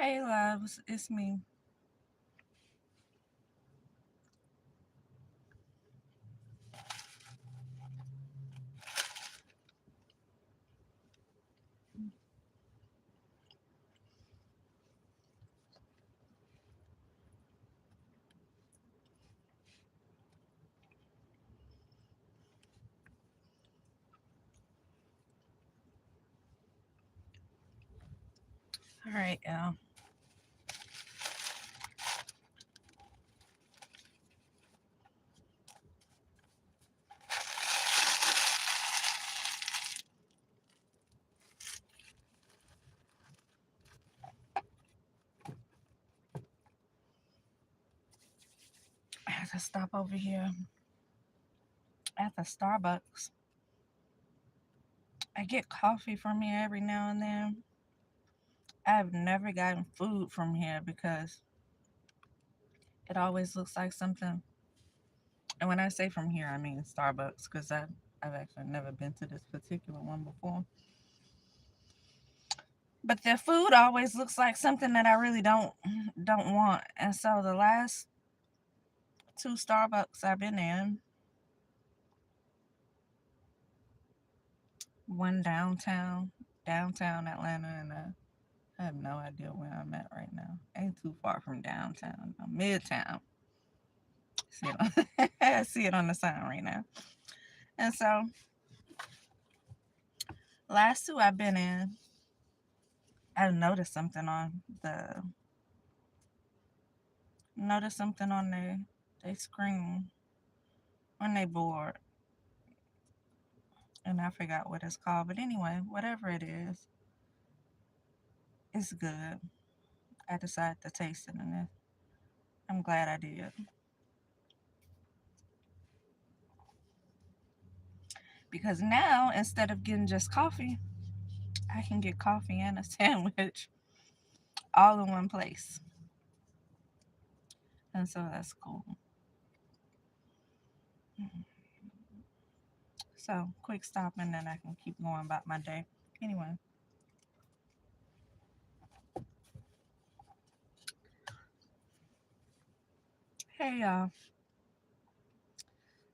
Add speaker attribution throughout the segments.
Speaker 1: Hey, loves, it's me. All right, y'all. I have to stop over here at the Starbucks. I get coffee from here every now and then. I've never gotten food from here because it always looks like something. And when I say from here, I mean Starbucks because I've actually never been to this particular one before. But their food always looks like something that I really don't want. And so the last two Starbucks I've been in, one downtown Atlanta, and I have no idea where I'm at right now. Ain't too far from downtown. I'm midtown. See it on, I see it on the sign right now. And so last two I've been in, I've noticed something on their screen on their board, and I forgot what it's called. But anyway, whatever it is, it's good. I decided to taste it, and I'm glad I did because now instead of getting just coffee, I can get coffee and a sandwich all in one place. And so that's cool. So quick stop and then I can keep going about my day. Anyway, hey y'all.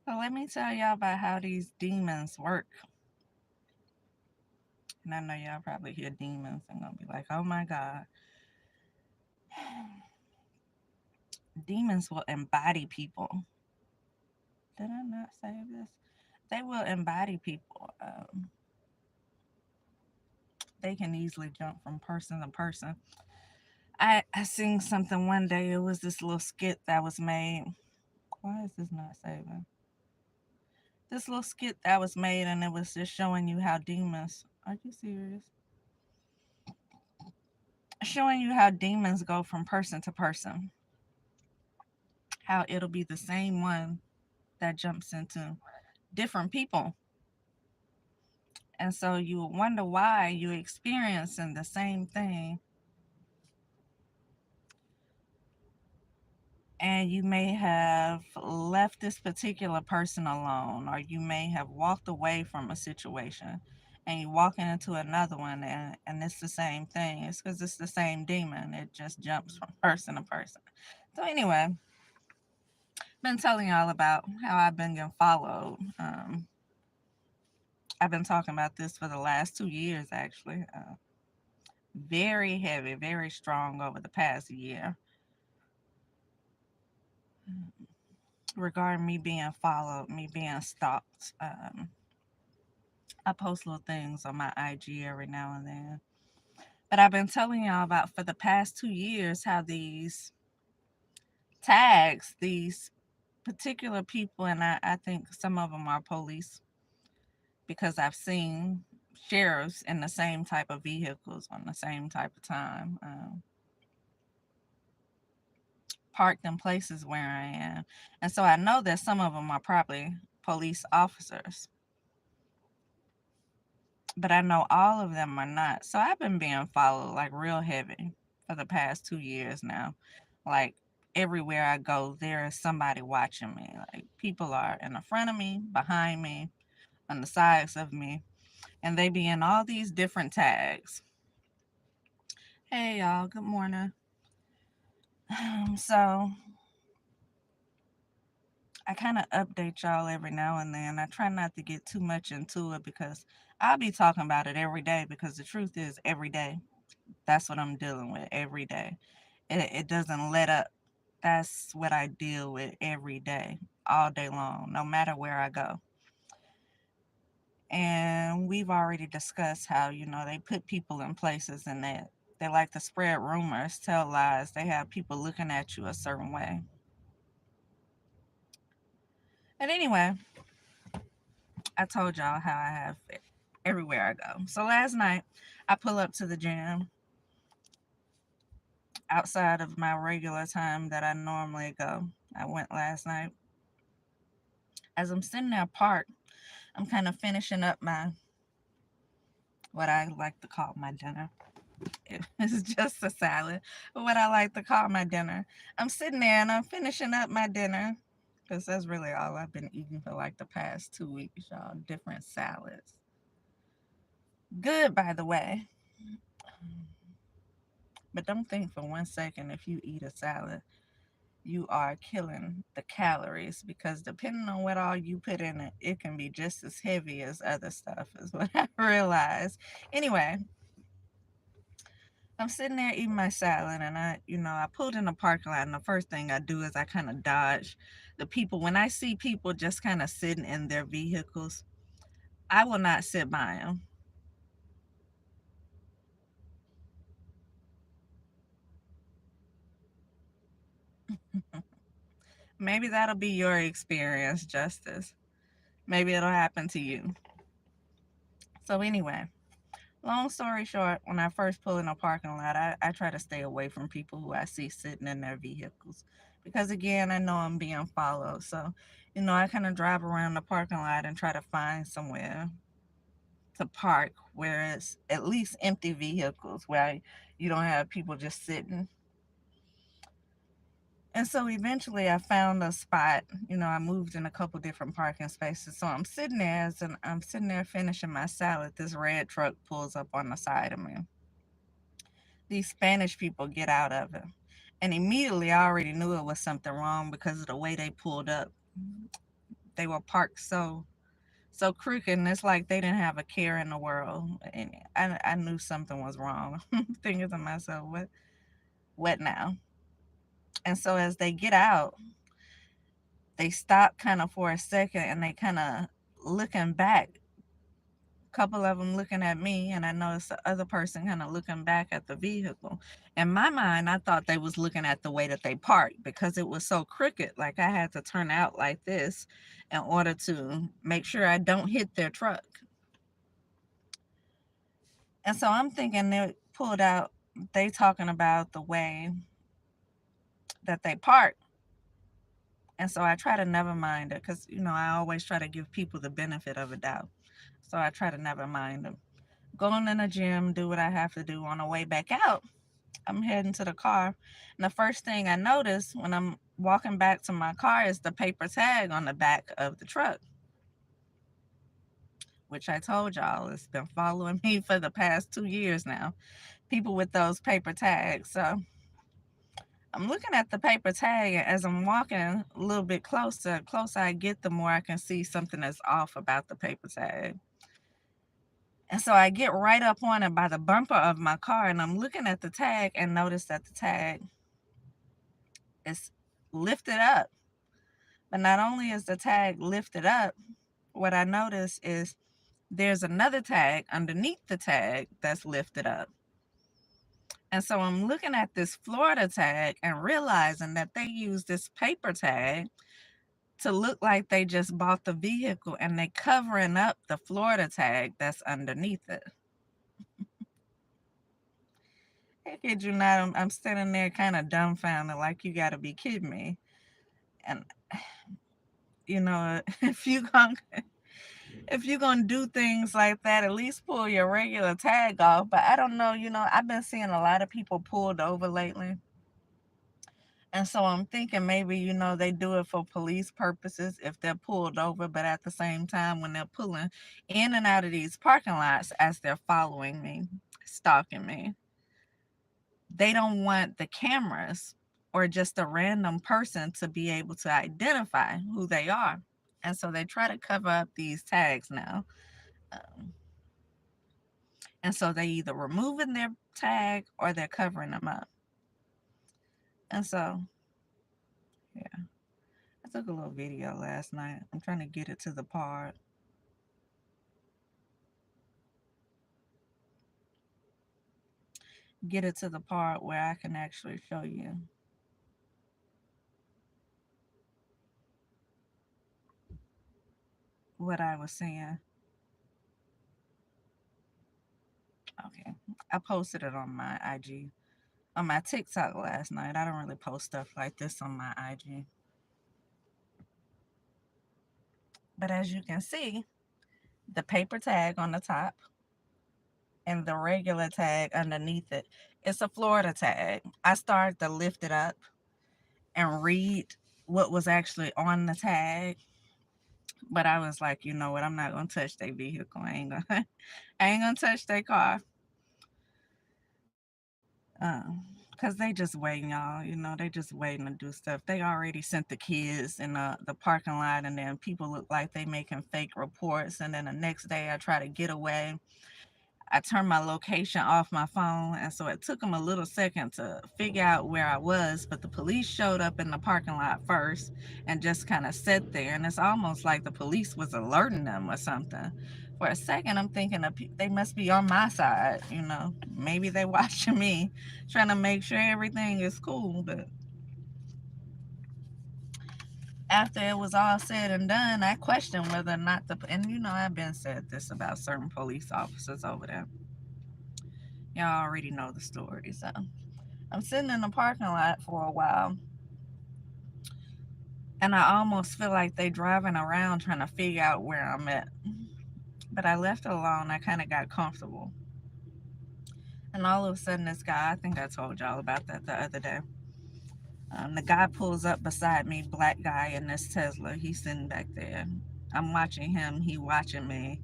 Speaker 1: So let me tell y'all about how these demons work. And I know y'all probably hear demons and gonna be like, oh my God. Demons will embody people. Did I not say this? They will embody people. They can easily jump from person to person. I seen something one day. It was this little skit that was made. Why is this not saving? This little skit that was made, and it was just showing you how demons. Are you serious? Showing you how demons go from person to person. How it'll be the same one that jumps into different people. And so you wonder why you're experiencing the same thing, and you may have left this particular person alone, or you may have walked away from a situation and you're walking into another one, and it's the same thing. It's because it's the same demon. It just jumps from person to person. So anyway, been telling y'all about how I've been getting followed. I've been talking about this for the last 2 years, actually. Very heavy, very strong over the past year regarding me being followed, me being stalked. I post little things on my IG every now and then. But I've been telling y'all about for the past 2 years how these tags, these particular people, and I think some of them are police because I've seen sheriffs in the same type of vehicles on the same type of time, parked in places where I am. And so I know that some of them are probably police officers, but I know all of them are not. So I've been being followed like real heavy for the past 2 years now. Like everywhere I go, there is somebody watching me. Like people are in the front of me, behind me, on the sides of me, and they be in all these different tags. Hey y'all, good morning. So I kind of update y'all every now and then. I try not to get too much into it because I'll be talking about it every day because the truth is every day. That's what I'm dealing with every day. It doesn't let up. That's what I deal with every day, all day long, no matter where I go. And we've already discussed how, they put people in places and that they like to spread rumors, tell lies. They have people looking at you a certain way. And anyway, I told y'all how I have it everywhere I go. So last night, I pull up to the gym outside of my regular time that I normally go. I went last night. As I'm sitting there parked, I'm kind of finishing up what I like to call my dinner. It's just a salad, but what I like to call my dinner. I'm sitting there and I'm finishing up my dinner because that's really all I've been eating for like the past 2 weeks, y'all. Different salads. Good, by the way. But don't think for 1 second if you eat a salad, you are killing the calories because depending on what all you put in it, it can be just as heavy as other stuff, is what I realized. Anyway, I'm sitting there eating my salad and I pulled in the parking lot and the first thing I do is I kind of dodge the people. When I see people just kind of sitting in their vehicles, I will not sit by them. Maybe that'll be your experience, Justice. Maybe it'll happen to you. So anyway, long story short, when I first pull in a parking lot, I try to stay away from people who I see sitting in their vehicles. Because again, I know I'm being followed. So, I kind of drive around the parking lot and try to find somewhere to park where it's at least empty vehicles, where you don't have people just sitting. And so eventually I found a spot. I moved in a couple different parking spaces. So I'm sitting there and I'm sitting there finishing my salad. This red truck pulls up on the side of me. These Spanish people get out of it. And immediately I already knew it was something wrong because of the way they pulled up. They were parked so crooked, and it's like they didn't have a care in the world. And I knew something was wrong. Thinking to myself, what now? And so as they get out, they stop kind of for a second and they kind of looking back. A couple of them looking at me, and I noticed the other person kind of looking back at the vehicle. In my mind, I thought they was looking at the way that they parked because it was so crooked. Like I had to turn out like this in order to make sure I don't hit their truck. And so I'm thinking they pulled out, they talking about the way that they park. And so I try to never mind it because, I always try to give people the benefit of a doubt. So I try to never mind them. Going in the gym, do what I have to do. On the way back out, I'm heading to the car. And the first thing I notice when I'm walking back to my car is the paper tag on the back of the truck, which I told y'all has been following me for the past 2 years now. People with those paper tags. So I'm looking at the paper tag, and as I'm walking a little bit closer I get, the more I can see something that's off about the paper tag. And so I get right up on it by the bumper of my car, and I'm looking at the tag and notice that the tag is lifted up. But not only is the tag lifted up, what I notice is there's another tag underneath the tag that's lifted up. And so I'm looking at this Florida tag and realizing that they use this paper tag to look like they just bought the vehicle and they covering up the Florida tag that's underneath it. I kid you not, I'm sitting there kind of dumbfounded, like you got to be kidding me. And if you gonna do things like that, at least pull your regular tag off. But I don't know, I've been seeing a lot of people pulled over lately. And so I'm thinking maybe, they do it for police purposes if they're pulled over, but at the same time, when they're pulling in and out of these parking lots as they're following me, stalking me. they don't want the cameras or just a random person to be able to identify who they are. And so they try to cover up these tags now. Um, and so they either removing their tag or they're covering them up. And so, yeah, I took a little video last night. I'm trying to get it to the part. Get it to the part where I can actually show you what I was saying. Okay. I posted it on my IG, on my TikTok last night. I don't really post stuff like this on my IG. But as you can see, the paper tag on the top and the regular tag underneath it, it's a Florida tag. I started to lift it up and read what was actually on the tag. But I was like, you know what? I'm not gonna touch their vehicle. I ain't gonna touch their car. Cause they just waiting, y'all. You know, they just waiting to do stuff. They already sent the kids in the parking lot, and then people look like they making fake reports. And then the next day, I try to get away. I turned my location off my phone, and so it took them a little second to figure out where I was. But the police showed up in the parking lot first and just kind of sat there, and it's almost like the police was alerting them or something. For a second, I'm thinking they must be on my side, you know. Maybe they watching me, trying to make sure everything is cool. But after it was all said and done, I questioned whether or not and you know, I've been said this about certain police officers over there. Y'all already know the story, so. I'm sitting in the parking lot for a while, and I almost feel like they driving around trying to figure out where I'm at. But I left it alone. I kind of got comfortable. And all of a sudden, this guy, I think I told y'all about that the other day. The guy pulls up beside me, black guy in this Tesla. He's sitting back there. I'm watching him. He watching me.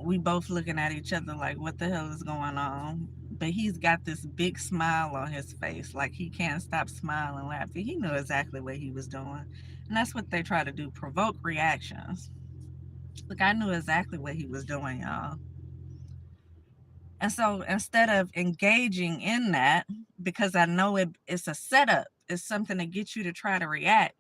Speaker 1: We both looking at each other like, what the hell is going on? But he's got this big smile on his face, like he can't stop smiling, laughing. He knew exactly what he was doing. And that's what they try to do, provoke reactions. Look, I knew exactly what he was doing, y'all. And so instead of engaging in that, because I know it's a setup, it's something to get you to try to react,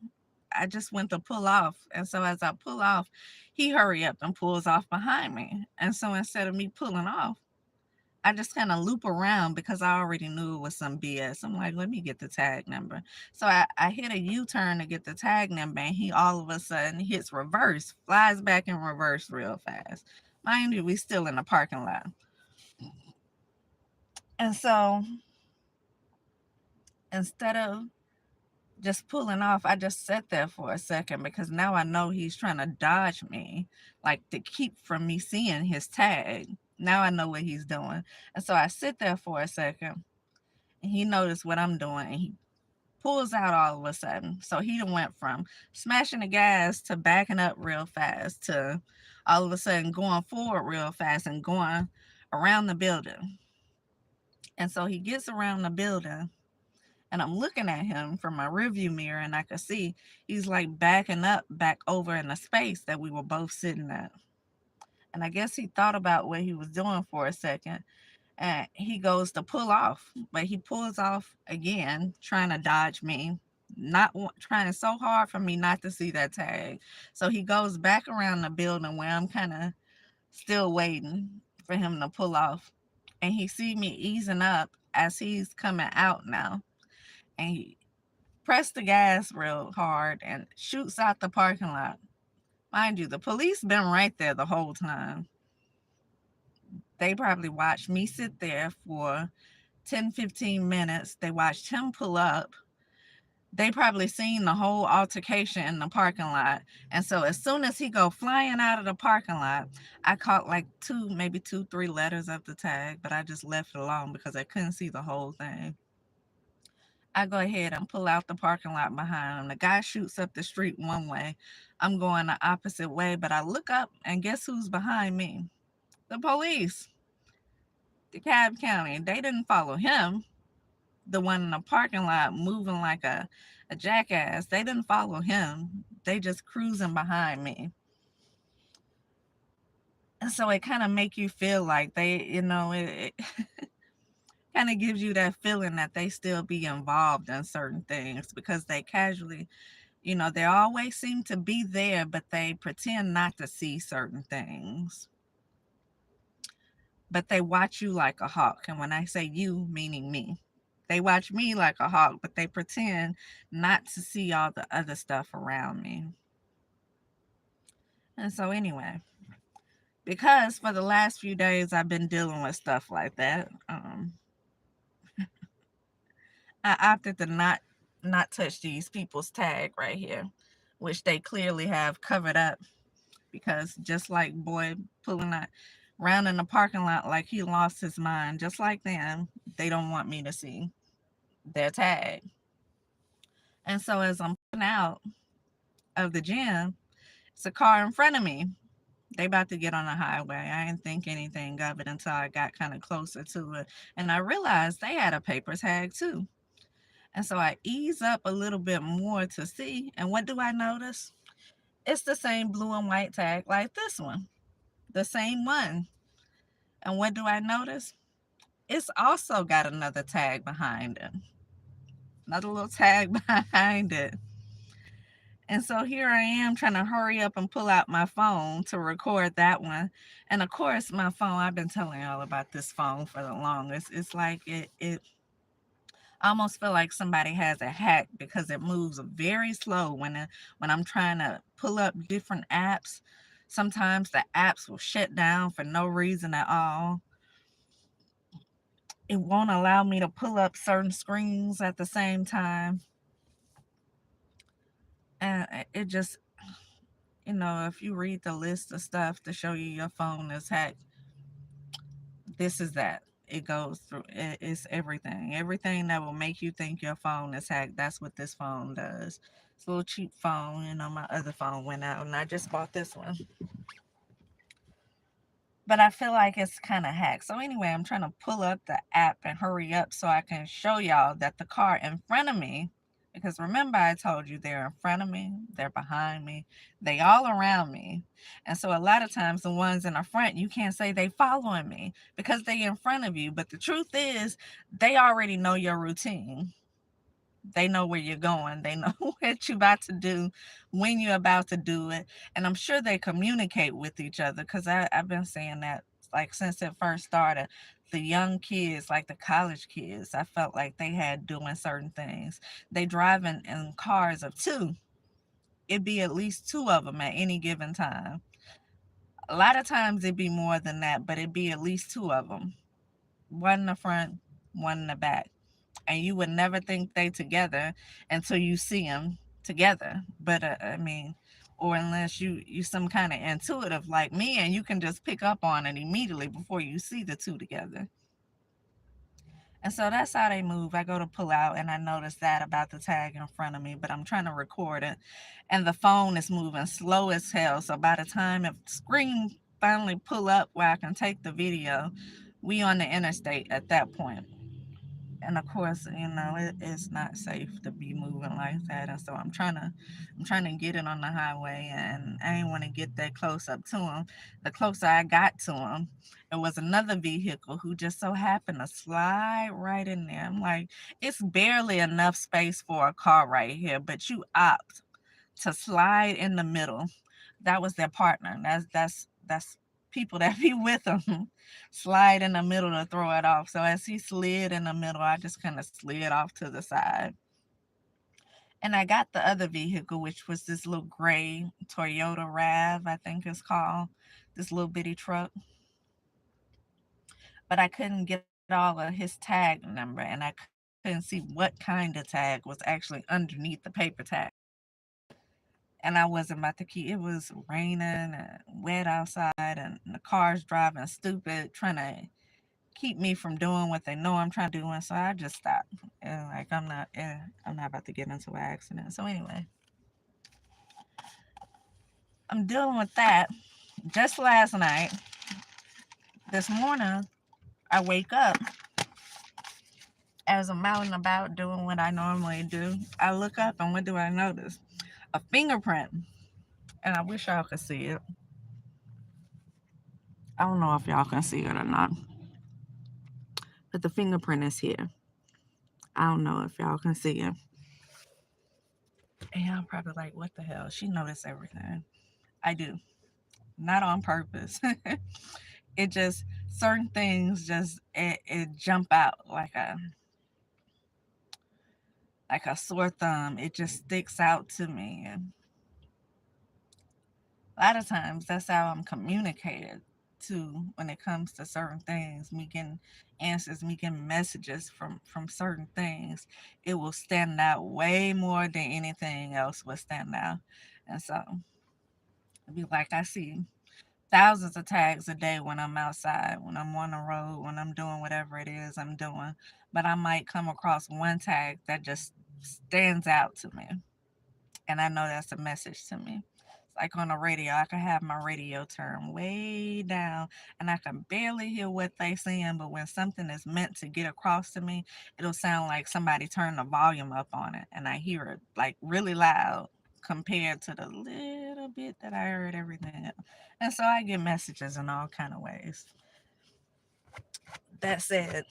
Speaker 1: I just went to pull off. And so as I pull off, he hurry up and pulls off behind me. And so instead of me pulling off, I just kind of loop around because I already knew it was some BS. I'm like, let me get the tag number. So I hit a U-turn to get the tag number, and he all of a sudden hits reverse, flies back in reverse real fast. Mind you, we still in the parking lot. And so instead of just pulling off, I just sat there for a second because now I know he's trying to dodge me, like to keep from me seeing his tag. Now I know what he's doing. And so I sit there for a second, and he noticed what I'm doing, and he pulls out all of a sudden. So he done went from smashing the gas to backing up real fast to all of a sudden going forward real fast and going around the building. And so he gets around the building, and I'm looking at him from my rearview mirror, and I could see he's like backing up back over in the space that we were both sitting at. And I guess he thought about what he was doing for a second, and he goes to pull off, but he pulls off again, trying to dodge me, not trying so hard for me not to see that tag. So he goes back around the building where I'm kind of still waiting for him to pull off, and he see me easing up as he's coming out now, and he pressed the gas real hard and shoots out the parking lot. Mind you, the police been right there the whole time. They probably watched me sit there for 10, 15 minutes. They watched him pull up. They probably seen the whole altercation in the parking lot. And so as soon as he go flying out of the parking lot, I caught like maybe two, three letters of the tag, but I just left it alone because I couldn't see the whole thing. I go ahead and pull out the parking lot behind him. The guy shoots up the street one way. I'm going the opposite way, but I look up and guess who's behind me? The police. DeKalb County. They didn't follow him. The one in the parking lot moving like a jackass. They didn't follow him. They just cruising behind me. And so it kind of make you feel like they, it kind of gives you that feeling that they still be involved in certain things because they casually, they always seem to be there, but they pretend not to see certain things. But they watch you like a hawk. And when I say you, meaning me, they watch me like a hawk, but they pretend not to see all the other stuff around me. And so, anyway, because for the last few days I've been dealing with stuff like that, I opted to not touch these people's tag right here, which they clearly have covered up because just like boy pulling that round in the parking lot like he lost his mind, just like them, they don't want me to see their tag. And so as I'm pulling out of the gym, it's a car in front of me. They about to get on the highway. I didn't think anything of it until I got kind of closer to it. And I realized they had a paper tag too. And so I ease up a little bit more to see. And what do I notice? It's the same blue and white tag like this one. The same one. And what do I notice? It's also got another tag behind it. Another little tag behind it. And so here I am trying to hurry up and pull out my phone to record that one. And of course, my phone, I've been telling y'all about this phone for the longest. It's like it I almost feel like somebody has a hack because it moves very slow when I'm trying to pull up different apps. Sometimes the apps will shut down for no reason at all. It won't allow me to pull up certain screens at the same time. And it just, if you read the list of stuff to show you your phone is hacked, this is that. It goes through, it's everything. Everything that will make you think your phone is hacked, that's what this phone does. It's a little cheap phone. My other phone went out and I just bought this one. But I feel like it's kind of hacked. So anyway, I'm trying to pull up the app and hurry up so I can show y'all that the car in front of me, because remember I told you they're in front of me, they're behind me, they all around me. And so a lot of times the ones in the front, you can't say they following me because they in front of you. But the truth is they already know your routine. They know where you're going. They know what you're about to do, when you're about to do it. And I'm sure they communicate with each other because I've been saying that like since it first started. The young kids, like the college kids, I felt like they had doing certain things. They driving in cars of two. It'd be at least two of them at any given time. A lot of times it'd be more than that, but it'd be at least two of them. One in the front, one in the back, and you would never think they together until you see them together. But I mean, or unless you some kind of intuitive like me, and you can just pick up on it immediately before you see the two together. And so that's how they move. I go to pull out and I notice that about the tag in front of me, but I'm trying to record it. And the phone is moving slow as hell. So by the time the screen finally pull up where I can take the video, we on the interstate at that point. And of course, it's not safe to be moving like that. And so I'm trying to get it on the highway, and I didn't want to get that close up to him. The closer I got to him, it was another vehicle who just so happened to slide right in there. I'm like, it's barely enough space for a car right here, but you opt to slide in the middle. That was their partner. That's people that be with them slide in the middle to throw it off. So as he slid in the middle, I just kind of slid off to the side. And I got the other vehicle, which was this little gray Toyota Rav, I think it's called, this little bitty truck. But I couldn't get all of his tag number, and I couldn't see what kind of tag was actually underneath the paper tag. And I wasn't about to keep, it was raining and wet outside, and the car's driving stupid, trying to keep me from doing what they know I'm trying to do. And so I just stopped. And like I'm not about to get into an accident. So anyway, I'm dealing with that. Just last night, this morning, I wake up as I'm out and about doing what I normally do. I look up and what do I notice? A fingerprint. And I wish y'all could see it. I don't know if y'all can see it or not, but the fingerprint is here. I don't know if y'all can see it. And y'all probably like, what the hell? She noticed everything. I do. Not on purpose. It just, certain things just, it jump out like a sore thumb. It just sticks out to me. And a lot of times that's how I'm communicated to when it comes to certain things. Me getting answers, me getting messages from certain things. It will stand out way more than anything else will stand out. And so it'd be like I see thousands of tags a day when I'm outside, when I'm on the road, when I'm doing whatever it is I'm doing. But I might come across one tag that just stands out to me. And I know that's a message to me. It's like on the radio, I can have my radio turned way down and I can barely hear what they saying, but when something is meant to get across to me, it'll sound like somebody turned the volume up on it and I hear it like really loud compared to the little bit that I heard everything else. And so I get messages in all kind of ways. That said,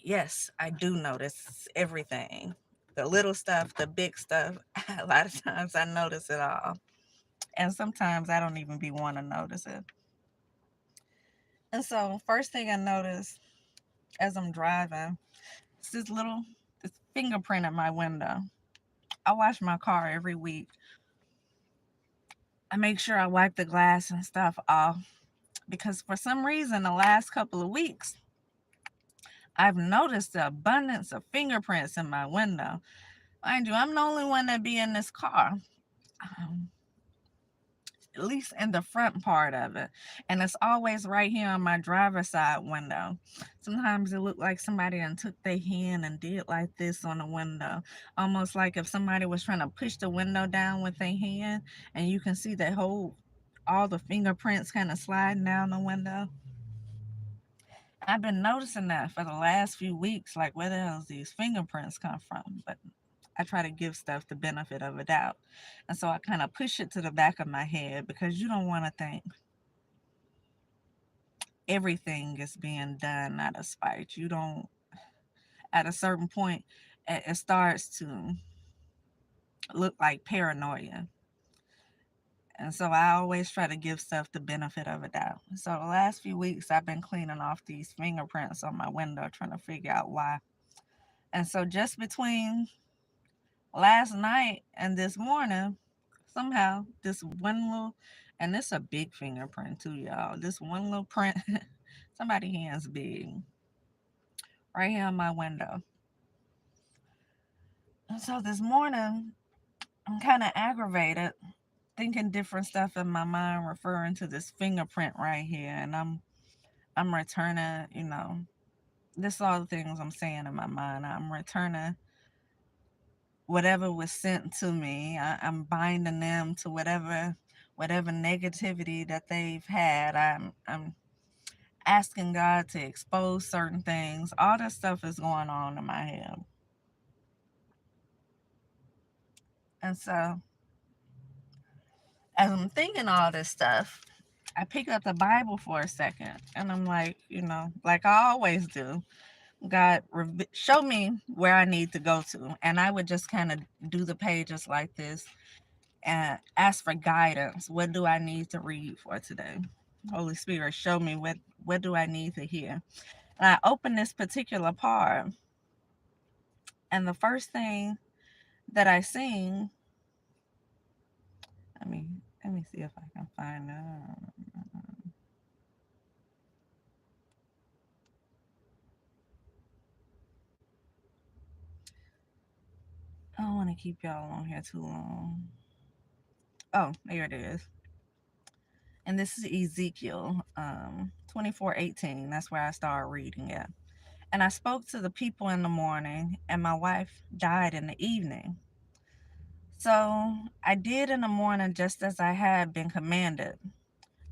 Speaker 1: yes, I do notice everything. The little stuff, the big stuff. A lot of times I notice it all. And sometimes I don't even be want to notice it. And so first thing I notice as I'm driving, it's this fingerprint at my window. I wash my car every week. I make sure I wipe the glass and stuff off because for some reason the last couple of weeks I've noticed the abundance of fingerprints in my window. Mind you, I'm the only one that be in this car. Um, at least in the front part of it. And it's always right here on my driver's side window. Sometimes it looked like somebody done took their hand and did like this on the window. Almost like if somebody was trying to push the window down with their hand and you can see that whole all the fingerprints kind of sliding down the window. I've been noticing that for the last few weeks, like where the hell these fingerprints come from? But I try to give stuff the benefit of a doubt. And so I kind of push it to the back of my head because you don't want to think everything is being done out of spite. You don't, at a certain point, it starts to look like paranoia. And so I always try to give stuff the benefit of a doubt. So the last few weeks, I've been cleaning off these fingerprints on my window, trying to figure out why. And so just between last night and this morning, somehow this one little, and this a big fingerprint too, y'all. This one little print, somebody hands big, right here on my window. And so this morning, I'm kind of aggravated, thinking different stuff in my mind, referring to this fingerprint right here, and I'm returning, this is all the things I'm saying in my mind. I'm returning whatever was sent to me. I'm binding them to whatever negativity that they've had. I'm asking God to expose certain things. All this stuff is going on in my head. And so as I'm thinking all this stuff, I pick up the Bible for a second and I'm like, like I always do, God, show me where I need to go to. And I would just kind of do the pages like this and ask for guidance. What do I need to read for today? Holy Spirit, show me what do I need to hear. And I open this particular part, and the first thing that I sing, let me see if I can find it. I don't want to keep y'all on here too long. Oh, there it is. And this is Ezekiel 24:18. That's where I started reading it. And I spoke to the people in the morning, and my wife died in the evening. So I did in the morning just as I had been commanded.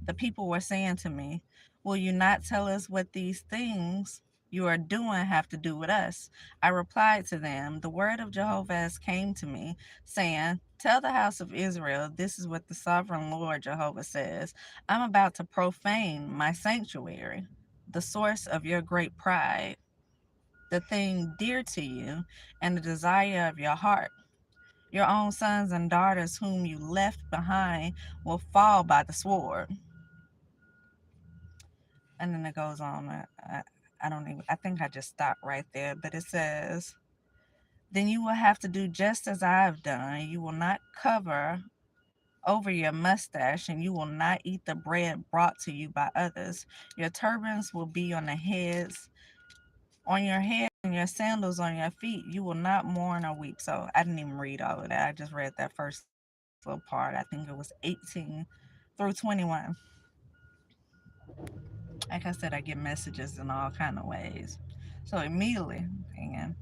Speaker 1: The people were saying to me, will you not tell us what these things you are doing have to do with us? I replied to them, the word of Jehovah has came to me, saying, tell the house of Israel, this is what the sovereign Lord Jehovah says. I'm about to profane my sanctuary, the source of your great pride, the thing dear to you, and the desire of your heart. Your own sons and daughters whom you left behind will fall by the sword. And then it goes on. I don't even, I think I just stopped right there. But it says, then you will have to do just as I have done. You will not cover over your mustache, and you will not eat the bread brought to you by others. Your turbans will be on your head, and your sandals on your feet. You will not mourn or weep. So I didn't even read all of that. I just read that first little part. I think it was 18 through 21. Like I said, I get messages in all kind of ways. So immediately, and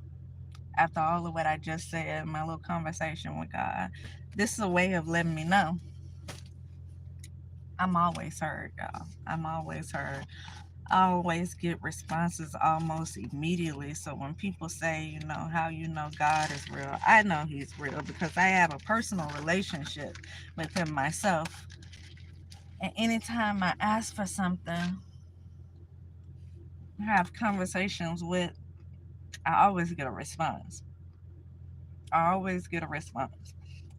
Speaker 1: after all of what I just said, my little conversation with God, this is a way of letting me know I'm always heard, y'all. I'm always heard. I always get responses almost immediately. So when people say, how you know God is real, I know He's real because I have a personal relationship with Him myself. And anytime I ask for something, have conversations with, I always get a response. I always get a response.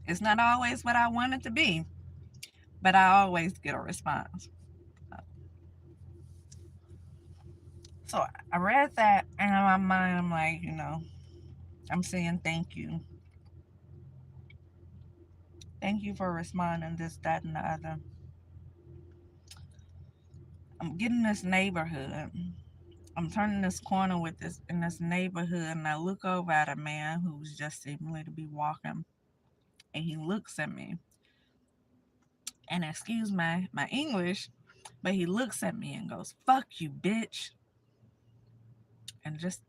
Speaker 1: It's not always what I want it to be, but I always get a response. So I read that, and in my mind, I'm like, I'm saying thank you. Thank you for responding, this, that, and the other. I'm getting this neighborhood. I'm turning this corner with this in this neighborhood, and I look over at a man who's just seemingly to be walking, and he looks at me. And excuse my English, but he looks at me and goes, "Fuck you, bitch," and just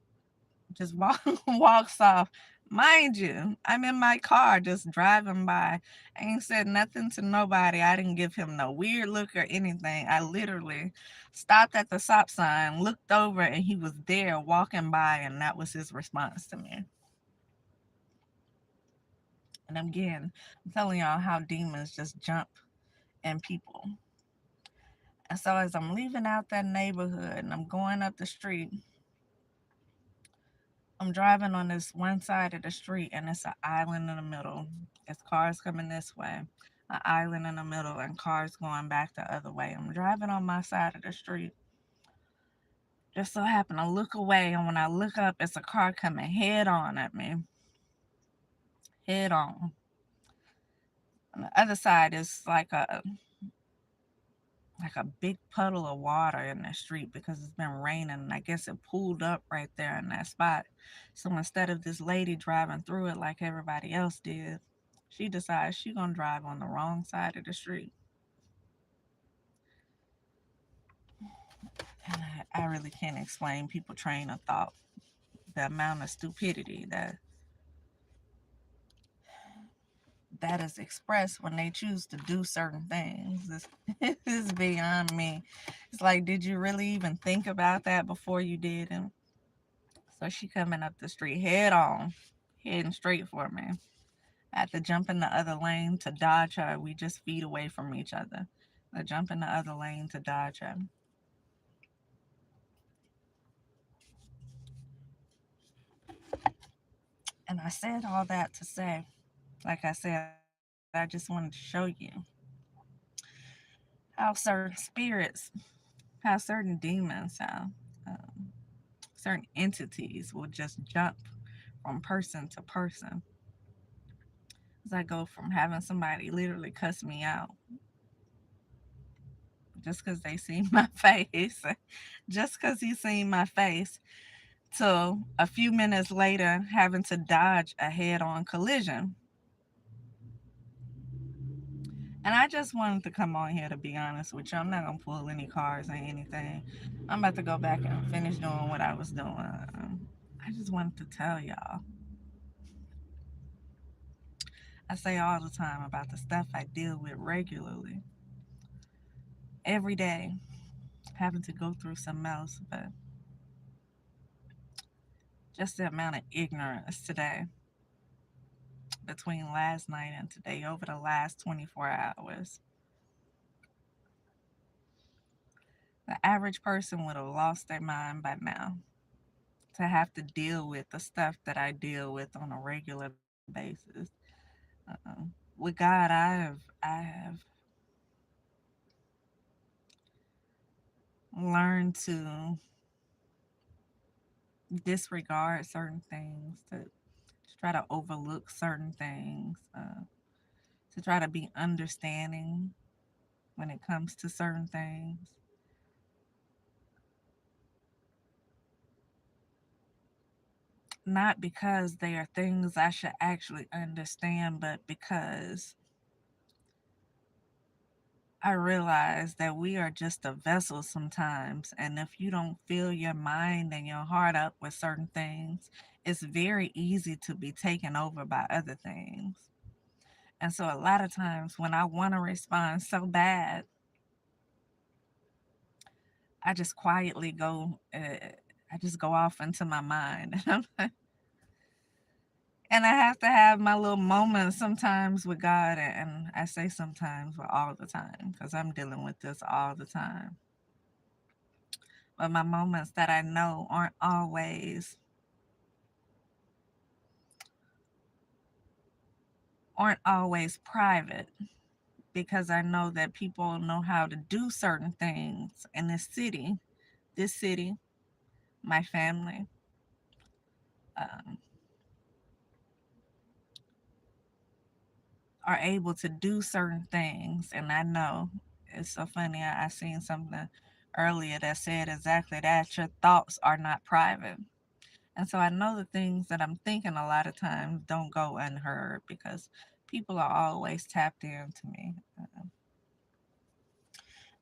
Speaker 1: walks off. Mind you, I'm in my car just driving by. I ain't said nothing to nobody. I didn't give him no weird look or anything. I literally stopped at the stop sign, looked over, and he was there walking by, and that was his response to me. And again, I'm telling y'all how demons just jump in people. And so as I'm leaving out that neighborhood and I'm going up the street, I'm driving on this one side of the street, and it's an island in the middle. It's cars coming this way, an island in the middle, and cars going back the other way. I'm driving on my side of the street. Just so happen to look away, and when I look up, it's a car coming head on at me. Head on. On the other side is like a big puddle of water in the street because it's been raining, and I guess it pooled up right there in that spot. So instead of this lady driving through it like everybody else did, she decides she gonna drive on the wrong side of the street. And I really can't explain people train of thought, the amount of stupidity that is expressed when they choose to do certain things. This is beyond me. It's like, did you really even think about that before you did it? So she coming up the street head on, heading straight for me. I had to jump in the other lane to dodge her. We just feet away from each other. I jump in the other lane to dodge her. And I said all that to say, like I said, I just wanted to show you how certain spirits, how certain demons, how um, certain entities will just jump from person to person. As I go from having somebody literally cuss me out just because they see my face, just because he seen my face, to a few minutes later having to dodge a head on collision. And I just wanted to come on here to be honest with you. I'm not going to pull any cars or anything. I'm about to go back and finish doing what I was doing. I just wanted to tell y'all. I say all the time about the stuff I deal with regularly, every day, having to go through something else. But Just the amount of ignorance today between last night and today over the last 24 hours. The average person would have lost their mind by now to have to deal with the stuff that I deal with on a regular basis. With God, I have learned to disregard certain things, to try to overlook certain things, to try to be understanding when it comes to certain things. Not because they are things I should actually understand, but because I realize that we are just a vessel sometimes. And if you don't fill your mind and your heart up with certain things, it's very easy to be taken over by other things. And so, a lot of times when I want to respond so bad, I just quietly go, I just go off into my mind. And I have to have my little moments sometimes with God. And I say sometimes, but all the time, because I'm dealing with this all the time. But my moments that I know aren't always private, because I know that people know how to do certain things in this city, my family, um, are able to do certain things. And I know it's so funny. I seen something earlier that said exactly that your thoughts are not private. And so I know the things that I'm thinking a lot of times don't go unheard because people are always tapped into me.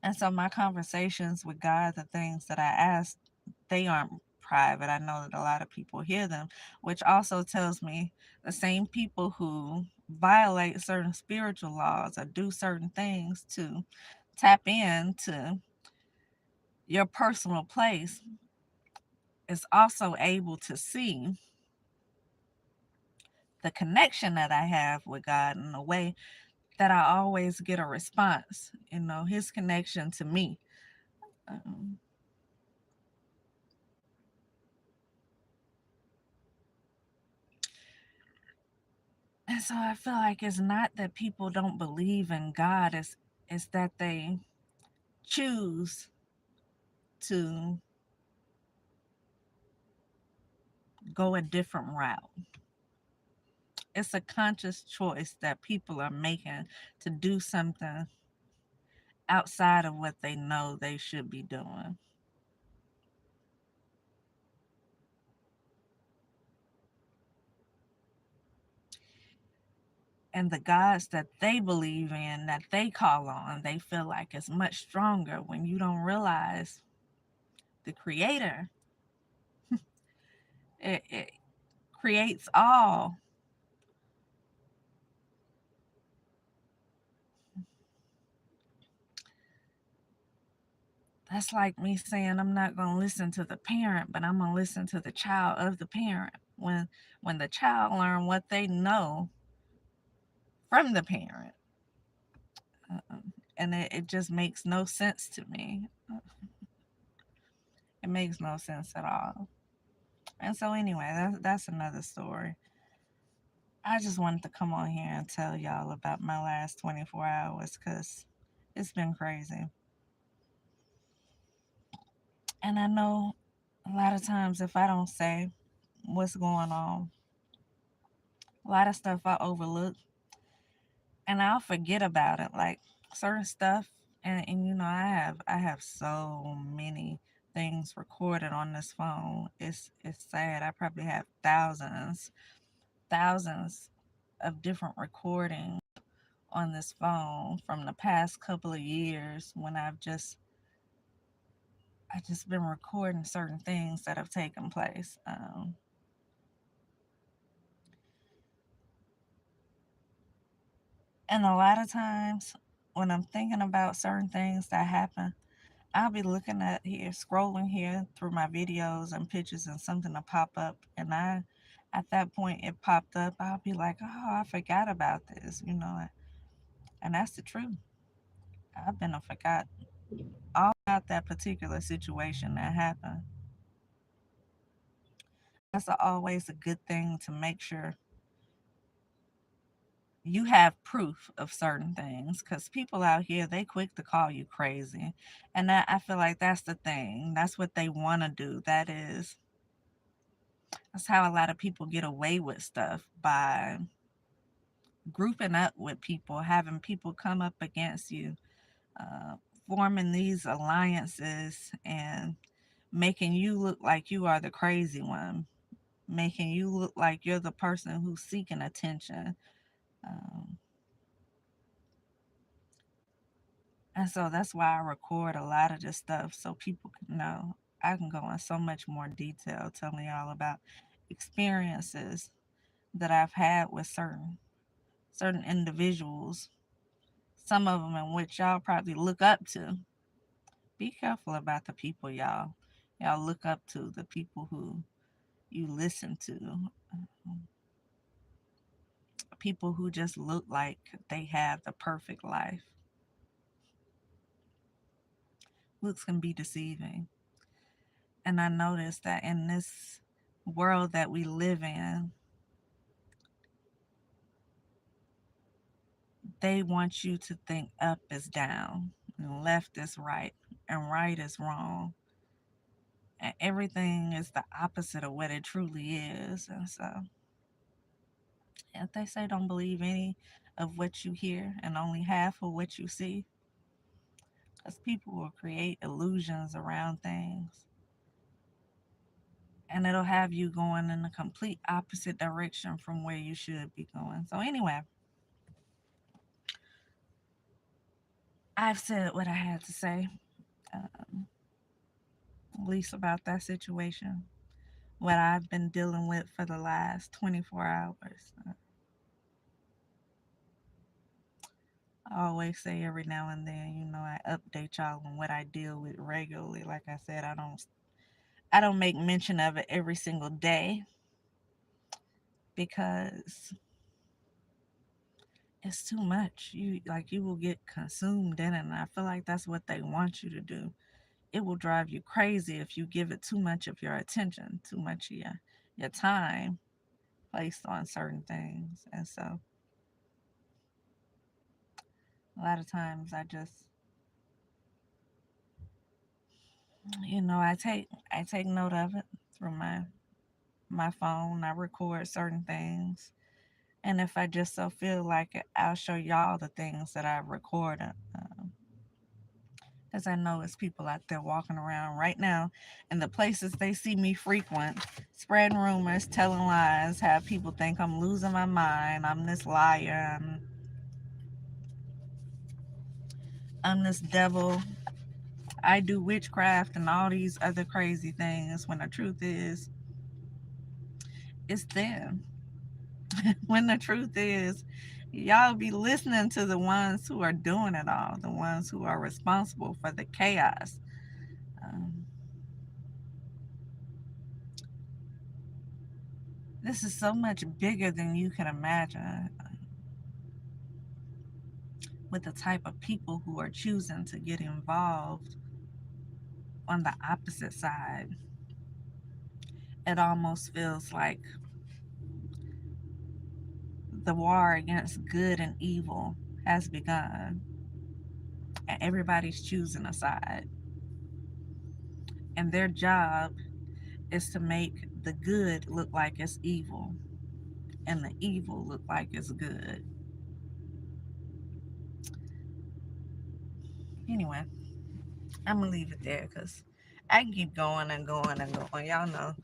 Speaker 1: And so my conversations with God, the things that I ask, they aren't private. I know that a lot of people hear them, which also tells me the same people who violate certain spiritual laws or do certain things to tap into your personal place is also able to see the connection that I have with God in a way that I always get a response, his connection to me. Um, and so I feel like it's not that people don't believe in God, it's that they choose to go a different route. It's a conscious choice that people are making to do something outside of what they know they should be doing. And the gods that they believe in, that they call on, they feel like it's much stronger when you don't realize the creator. It creates all. That's like me saying I'm not going to listen to the parent, but I'm going to listen to the child of the parent. When the child learn what they know from the parent, and it just makes no sense to me. It makes no sense at all. And so anyway, that's another story. I just wanted to come on here and tell y'all about my last 24 hours because it's been crazy. And I know a lot of times if I don't say what's going on, a lot of stuff I overlook and I'll forget about it. Like certain stuff, and I have so many things recorded on this phone. It's sad. I probably have thousands of different recordings on this phone from the past couple of years when I just been recording certain things that have taken place. And a lot of times when I'm thinking about certain things that happen, I'll be looking at here, scrolling here through my videos and pictures, and something will pop up. And at that point, it popped up. I'll be like, oh, I forgot about this, you know. And that's the truth. I've been a forgot all about that particular situation that happened. That's always a good thing to make sure you have proof of certain things, because people out here, they quick to call you crazy. And I feel like that's the thing. That's what they want to do. That's how a lot of people get away with stuff, by grouping up with people, having people come up against you, uh, forming these alliances, and making you look like you are the crazy one, making you look like you're the person who's seeking attention. Um, and so that's why I record a lot of this stuff, so people can know. I can go in so much more detail telling y'all about experiences that I've had with certain individuals, some of them in which y'all probably look up to. Be careful about the people y'all look up to, the people who you listen to, people who just look like they have the perfect life. Looks can be deceiving. And I noticed that in this world that we live in, they want you to think up is down, and left is right, and right is wrong. And everything is the opposite of what it truly is. And so, if they say don't believe any of what you hear and only half of what you see, because people will create illusions around things, and it'll have you going in a complete opposite direction from where you should be going. So, anyway, I've said what I had to say, um, at least about that situation, what I've been dealing with for the last 24 hours. I always say every now and then, I update y'all on what I deal with regularly. Like I said, I don't make mention of it every single day, because it's too much. You will get consumed in it, and I feel like that's what they want you to do. It will drive you crazy if you give it too much of your attention, too much of your time placed on certain things. And so a lot of times I just, I take note of it through my phone. I record certain things. And if I just so feel like it, I'll show y'all the things that I've recorded. Because I know it's people out there walking around right now in the places they see me frequent, spreading rumors, telling lies, have people think I'm losing my mind, I'm this liar, I'm this devil, I do witchcraft and all these other crazy things, when the truth is, it's them. When the truth is, y'all be listening to the ones who are doing it all, the ones who are responsible for the chaos. Um, this is so much bigger than you can imagine, with the type of people who are choosing to get involved on the opposite side. It almost feels like the war against good and evil has begun, and everybody's choosing a side. And their job is to make the good look like it's evil, and the evil look like it's good. Anyway, I'm gonna leave it there, because I can keep going and going and going. Y'all know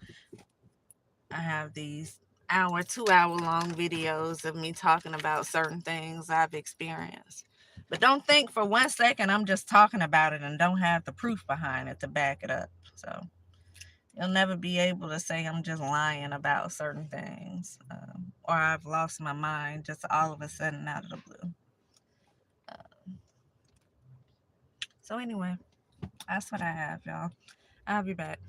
Speaker 1: I have these 2 hour long videos of me talking about certain things I've experienced. But don't think for 1 second I'm just talking about it and don't have the proof behind it to back it up. So you'll never be able to say I'm just lying about certain things, or I've lost my mind just all of a sudden out of the blue. So anyway, That's what I have, y'all. I'll be back.